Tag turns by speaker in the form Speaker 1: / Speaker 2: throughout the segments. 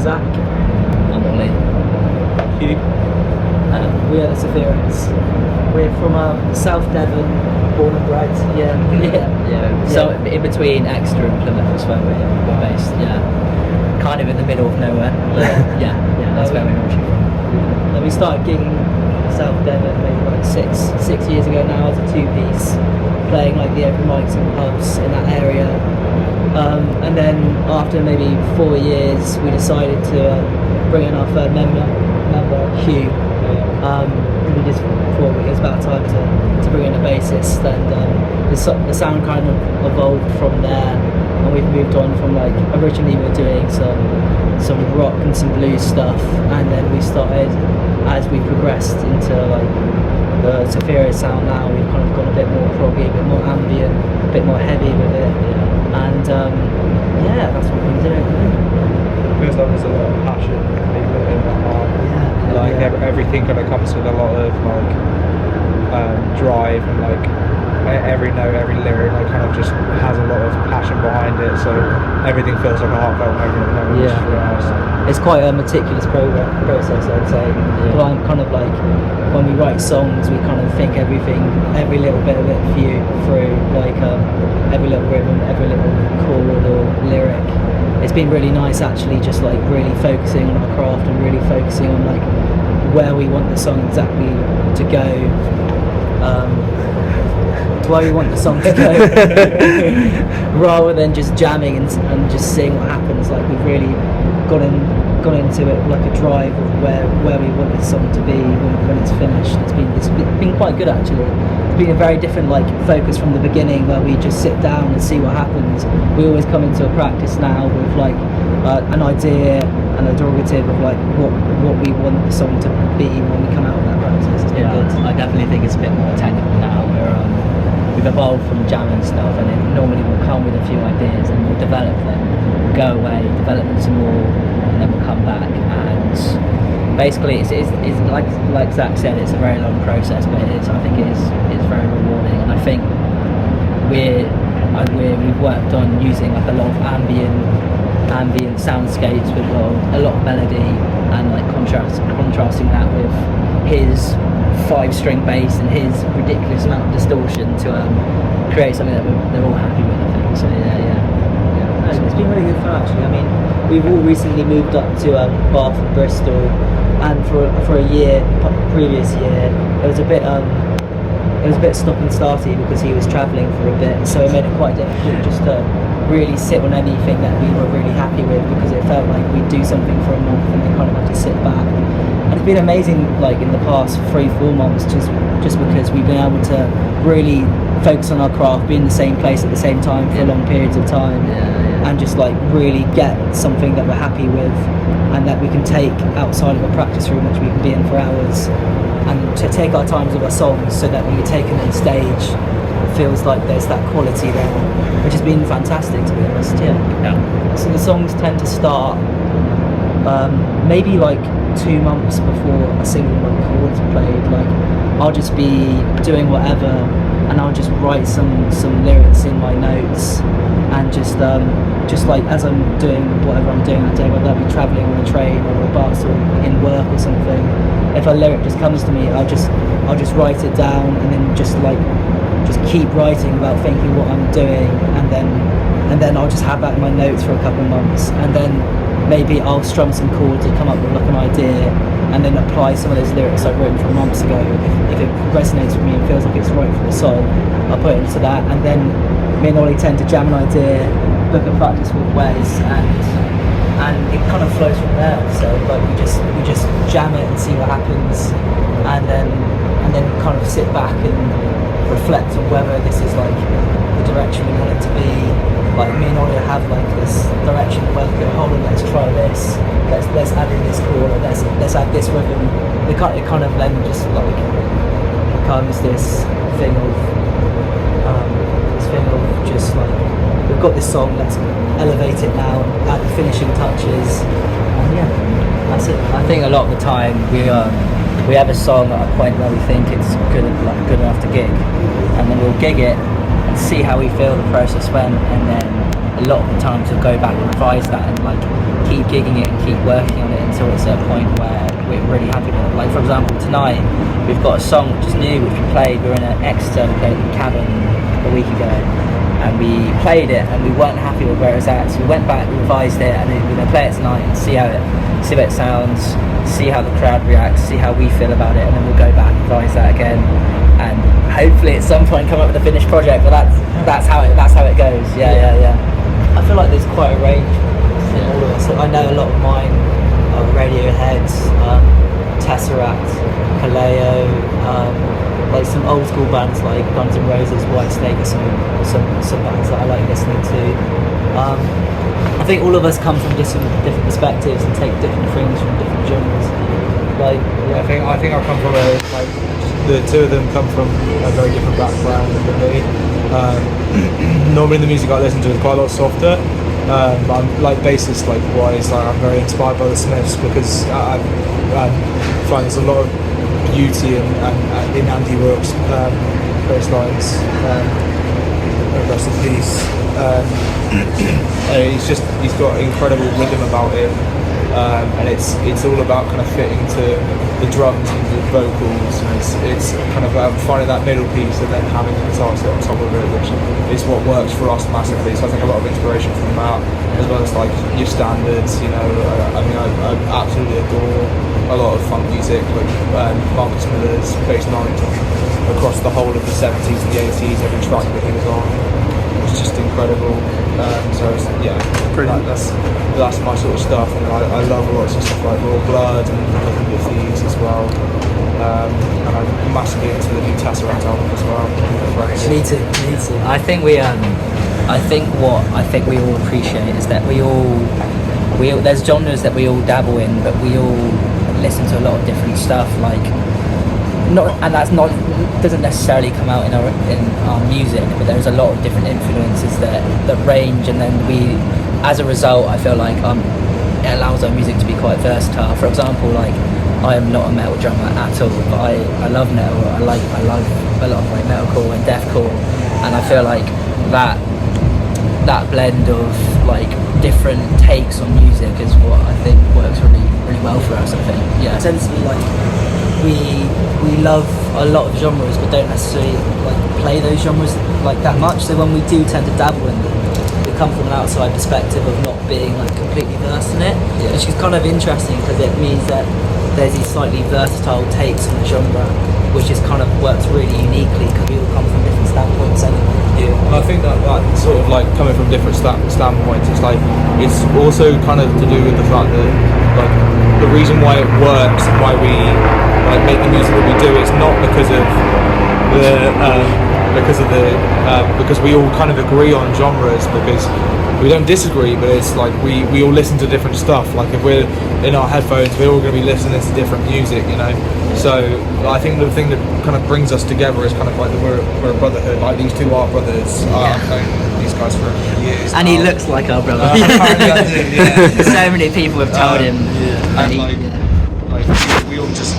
Speaker 1: Zach.
Speaker 2: I'm Ollie.
Speaker 3: Hugh.
Speaker 1: We are the Zaffiros. We're from South Devon, born and bred.
Speaker 2: Yeah. So in between Exeter and Plymouth is where we're based. Yeah. Kind of in the middle of nowhere. Yeah. That's where we're originally from.
Speaker 1: Then we started gigging South Devon maybe like six years ago now as a two-piece, playing like the open mics and pubs in that area. And then after maybe 4 years, we decided to bring in our third member, Hugh. We just thought it was about time to bring in a bassist, and the sound kind of evolved from there, and we've moved on from like originally we were doing some rock and some blues stuff, and then we started, as we progressed into like the Zaffiros sound now, we've kind of gone a bit more proggy, a bit more ambient, a bit more heavy with it, and that's what we've been doing.
Speaker 3: Feels like there's a lot of passion in the heart. Everything kind of comes with a lot of like drive, and like every note, every lyric, like kind of just has a lot of passion behind it. So everything feels like a heartfelt moment. Which is really nice.
Speaker 1: It's quite a meticulous process, I'd say. But I'm kind of like, when we write songs, we kind of think every little bit of it through, like every little rhythm, every little chord or lyric. It's been really nice actually, just like really focusing on our craft and really focusing on like where we want the song exactly to go. Where we want the song to go, rather than just jamming and just seeing what happens. Like we've really gone into it like a drive of where we want the song to be when it's finished. It's been quite good actually. It's been a very different like focus from the beginning, where we just sit down and see what happens. We always come into a practice now with like an idea and a derogative of like what we want the song to be when we come out of that practice. It's been good.
Speaker 2: I definitely think it's a bit more technical now. We've evolved from jamming stuff, and it normally will come with a few ideas, and we'll develop them, go away, develop them some more, and then we'll come back. And basically, it's like Zach said, it's a very long process, but I think it's very rewarding. And I think we've worked on using like a lot of ambient soundscapes with a lot of melody, and like contrasting that with his 5-string bass and his ridiculous amount of distortion to create something that they're all happy with, I think. So yeah.
Speaker 1: It's been really good fun actually. I mean, we've all recently moved up to Bath and Bristol, and for a year, previous year, it was a bit stop and starty because he was travelling for a bit, so it made it quite difficult just to really sit on anything that we were really happy with, because it felt like we'd do something for a month and then kind of have to sit back. And it's been amazing, like in the past 3-4 months, just because we've been able to really focus on our craft, be in the same place at the same time for long periods of time, and just like really get something that we're happy with and that we can take outside of a practice room, which we can be in for hours, and to take our times with our songs, so that when we take them on stage, it feels like there's that quality there, which has been fantastic, to be honest. So the songs tend to start maybe like 2 months before a single record's played. Like I'll just be doing whatever, and I'll just write some lyrics in my notes, and just like as I'm doing whatever I'm doing that day, whether that be travelling on a train or a bus or in work or something, if a lyric just comes to me, I'll just write it down, and then just keep writing without thinking what I'm doing, and then I'll just have that in my notes for a couple of months, and then maybe I'll strum some chords and come up with like an idea, and then apply some of those lyrics I've written from months ago. If it resonates with me and feels like it's right for the song, I'll put it into that, and then me and Ollie tend to jam an idea, book a practice with Wes, and it kind of flows from there. So like we just jam it and see what happens, and then kind of sit back and reflect on whether this is like the direction we want it to be. Like me and Ollie have like this direction where we go, hold on, let's try this, let's add in this chord, or let's add this rhythm. It kind of then just like becomes this thing of just like, we've got this song, let's elevate it now, add the finishing touches, and that's it.
Speaker 2: I think a lot of the time we have a song at a point where we think it's good enough to gig, and then we'll gig it and see how we feel the process went, and then a lot of the times we'll go back and revise that and like keep gigging it and keep working on it until it's at a point where we're really happy with it. Like for example, tonight we've got a song which is new, which we played. We were in an Exeter, we played at the Cabin a week ago, and we played it and we weren't happy with where it was at, so we went back, we revised it, and we're going to play it tonight and see how it sounds, see how the crowd reacts, see how we feel about it, and then we'll go back and revise that again, and hopefully at some point come up with a finished project. But that's how it goes. Yeah.
Speaker 1: I feel like there's quite a range in all of us. I know a lot of mine are Radiohead, Tesseract, Kaleo, like some old school bands like Guns N' Roses, Whitesnake are some bands that I like listening to. I think all of us come from different perspectives and take different things from different genres. Like, yeah.
Speaker 3: I think I come from the two of them come from a very different background than me. Normally the music I listen to is quite a lot softer. But I'm like bassist, like wise. Like I'm very inspired by the Smiths because I find there's a lot of beauty in Andy Rourke's bass lines. Rest in peace. He's got incredible rhythm about him, and it's all about kind of fitting to the drums and the vocals, and it's kind of finding that middle piece and then having the guitar sit on top of it, which is what works for us massively. So I think a lot of inspiration from that, as well as like your standards. You know, I absolutely adore a lot of funk music, like Marcus Miller's bass lines across the whole of the 70s and the 80s. Every track that he was on was just incredible. That's my sort of stuff, and I love lots of stuff like Raw Blood and Nothing But Thieves as well. And I'm massively into the new Tesseract album as well.
Speaker 1: Me too.
Speaker 2: I think what we all appreciate is that we all there's genres that we all dabble in, but we all listen to a lot of different stuff. Doesn't necessarily come out in our music, but there's a lot of different influences that range, and then we, as a result, I feel like it allows our music to be quite versatile. For example, like I am not a metal drummer at all, but I love metal. I love a lot of like metalcore and deathcore, and I feel like that blend of like different takes on music is what I think works really really well for us. I think
Speaker 1: Essentially, like we love a lot of genres, but don't necessarily like play those genres like that much. So when we do tend to dabble in them, we come from an outside perspective of not being like completely versed in it, which is kind of interesting because it means that there's these slightly versatile takes on the genre, which just kind of works really uniquely because we all come from different standpoints anyway.
Speaker 3: Yeah, and I think that sort of like coming from different standpoints, it's also kind of to do with the fact that like the reason why it works and why we like make the music that we do, it's not because we all kind of agree on genres, because we don't disagree, but it's like we all listen to different stuff. Like if we're in our headphones, we're all going to be listening to different music, you know. So I think the thing that kind of brings us together is kind of like that we're a brotherhood. Like these two are brothers. I've known these guys for years.
Speaker 2: And
Speaker 3: now.
Speaker 2: he looks like our brother.
Speaker 3: Apparently I do, yeah.
Speaker 2: So many people have told him.
Speaker 3: And like we all just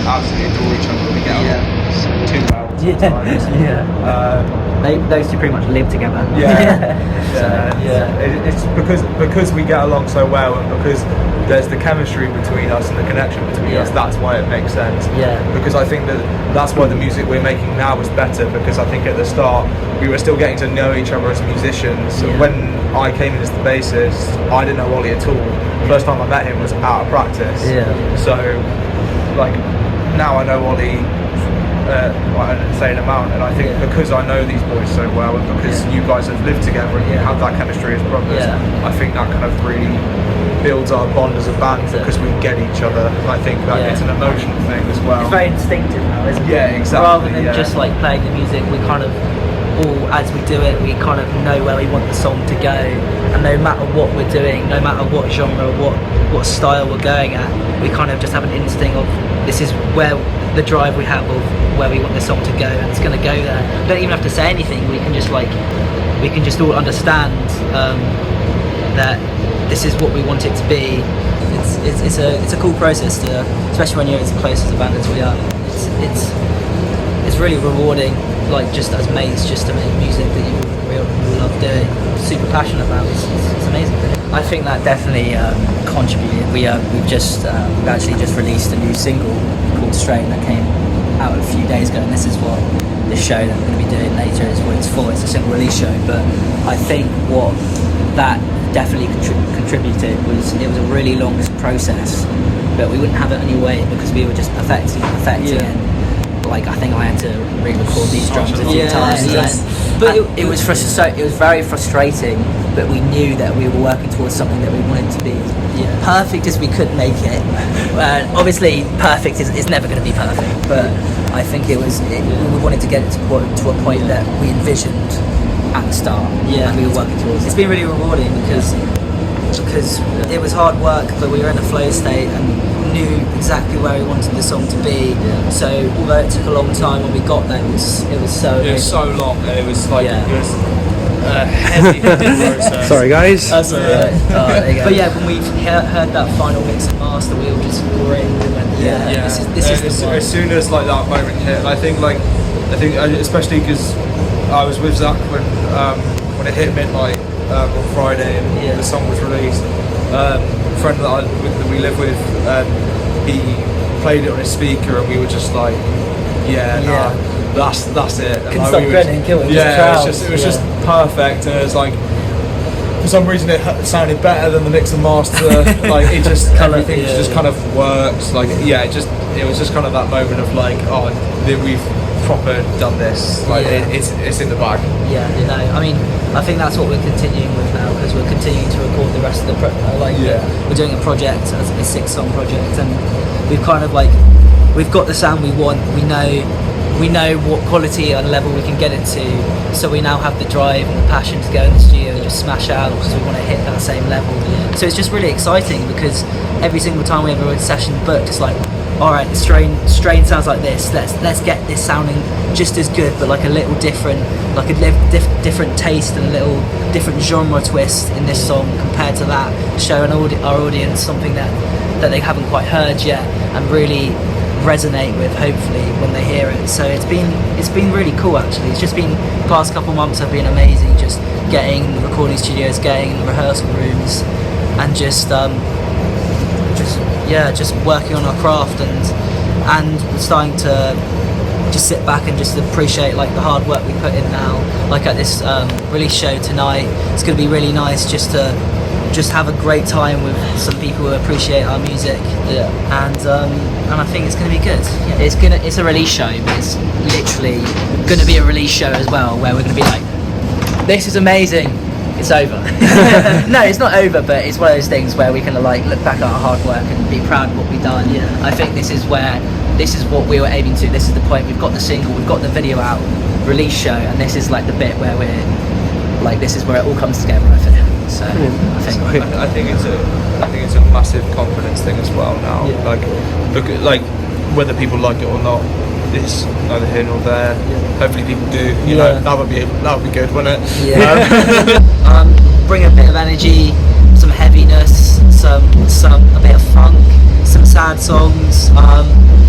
Speaker 3: absolutely adore each other. We get along too well sometimes.
Speaker 2: Those two pretty much live together.
Speaker 3: It's because we get along so well, and because there's the chemistry between us and the connection between us. That's why it makes sense. Because I think that's why the music we're making now is better, because I think at the start we were still getting to know each other as musicians. When I came in as the bassist, I didn't know Ollie at all. The first time I met him was out of practice. So like now I know Ollie an insane amount, and I think because I know these boys so well, and because you guys have lived together and you have that chemistry as brothers, I think that kind of really builds our bond as a band, because we get each other. I think that it's an emotional thing as well.
Speaker 1: It's very instinctive now, isn't it?
Speaker 3: Yeah, exactly.
Speaker 1: Rather than just like playing the music, we kind of all, as we do it, we kind of know where we want the song to go, and no matter what we're doing, no matter what genre, what style we're going at, we kind of just have an instinct of this is where the drive we have of where we want the song to go, and it's going to go there. We don't even have to say anything. We can just all understand that this is what we want it to be. It's a cool process especially when you're as close as a band as we are. It's really rewarding.
Speaker 2: like just as mates, just to make music that you really love doing, super passionate about. It's amazing. I think that definitely contributed. We've actually just released a new single called Strain that came out a few days ago, and this is what the show that we're going to be doing later is what it's for. It's a single release show, but I think what that definitely contributed was it was a really long process, but we wouldn't have it anyway because we were just perfecting and like I think I had to re-record these drums a few times. But it was very frustrating, but we knew that we were working towards something that we wanted to be perfect as we could make it. Obviously perfect is never going to be perfect, but I think we wanted to get it to a point that we envisioned at the start, and we were working towards.
Speaker 1: It's been really rewarding because it was hard work, but we were in a flow state and knew exactly where we wanted the song to be. So although it took a long time, when we got there, it was so
Speaker 3: long, and it was like it was a heavy process.
Speaker 4: Sorry guys.
Speaker 1: That's alright.
Speaker 2: There you go.
Speaker 1: But yeah, when we heard that final mix and master, we were just great. We went, this is the one.
Speaker 3: As soon as like that moment hit, and I think especially because I was with Zach when it hit midnight on Friday and the song was released. A friend that we live with, he played it on his speaker, and we were just like, that's it. And
Speaker 1: Couldn't stop grinning, kill it.
Speaker 3: It was just perfect, and it was like, for some reason it sounded better than the mix and master. Like it just everything just kind of works. Like it was just kind of that moment of like, we've proper done this. Like it's in the bag.
Speaker 1: I mean, I think that's what we're continuing with now, because we're continuing to record the rest of the we're doing a project, a 6-song project, and we've kind of like we've got the sound we want. We know what quality and level we can get it to, so we now have the drive and the passion to go in the studio and just smash out, because we want to hit that same level. So it's just really exciting, because every single time we have a session booked, it's like, alright, the strain sounds like this, let's get this sounding just as good, but like a little different, like a different taste and a little different genre twist in this song compared to that, show our audience something that they haven't quite heard yet, and really resonate with, hopefully, when they hear it. So it's been really cool, actually. It's just been the past couple months have been amazing, just getting in the recording studios, getting in the rehearsal rooms, and just working on our craft, and starting to just sit back and just appreciate like the hard work we put in now. Like at this release show tonight, it's going to be really nice just to have a great time with some people who appreciate our music. And I think it's going to be good.
Speaker 2: It's a release show, but it's literally going to be a release show as well, where we're going to be like, this is amazing, it's over. No, it's not over, but it's one of those things where we can like look back at our hard work and be proud of what we've done. I think this is what we were aiming to. This is the point. We've got the single, we've got the video out, release show, and this is like the bit where we're like, this is where it all comes together, I think. So
Speaker 3: I think it's a massive confidence thing as well now. Like, look at like whether people like it or not, it's neither here nor there. Hopefully people do. You know, that would be good, wouldn't it?
Speaker 1: Bring a bit of energy, some heaviness, a bit of funk, some sad songs.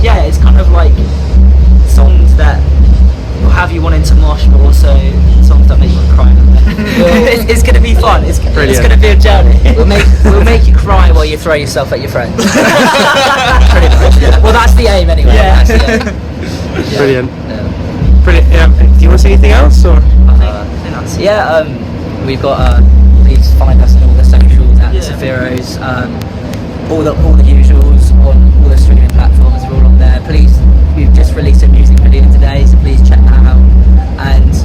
Speaker 1: It's kind of like songs that will have you wanting to mosh, but also songs that make you want to cry. It's going to be fun. It's going to be a journey.
Speaker 2: We'll make you cry while you throw yourself at your friends. Pretty much. Well, that's the aim anyway. That's the aim.
Speaker 4: Brilliant. Do you want to say anything else, or?
Speaker 1: I think that's
Speaker 2: We've got please find us on all the socials at Zaffiros. All the usuals on all the streaming platforms are all on there. Please, we've just released a music video today, so please check that out. And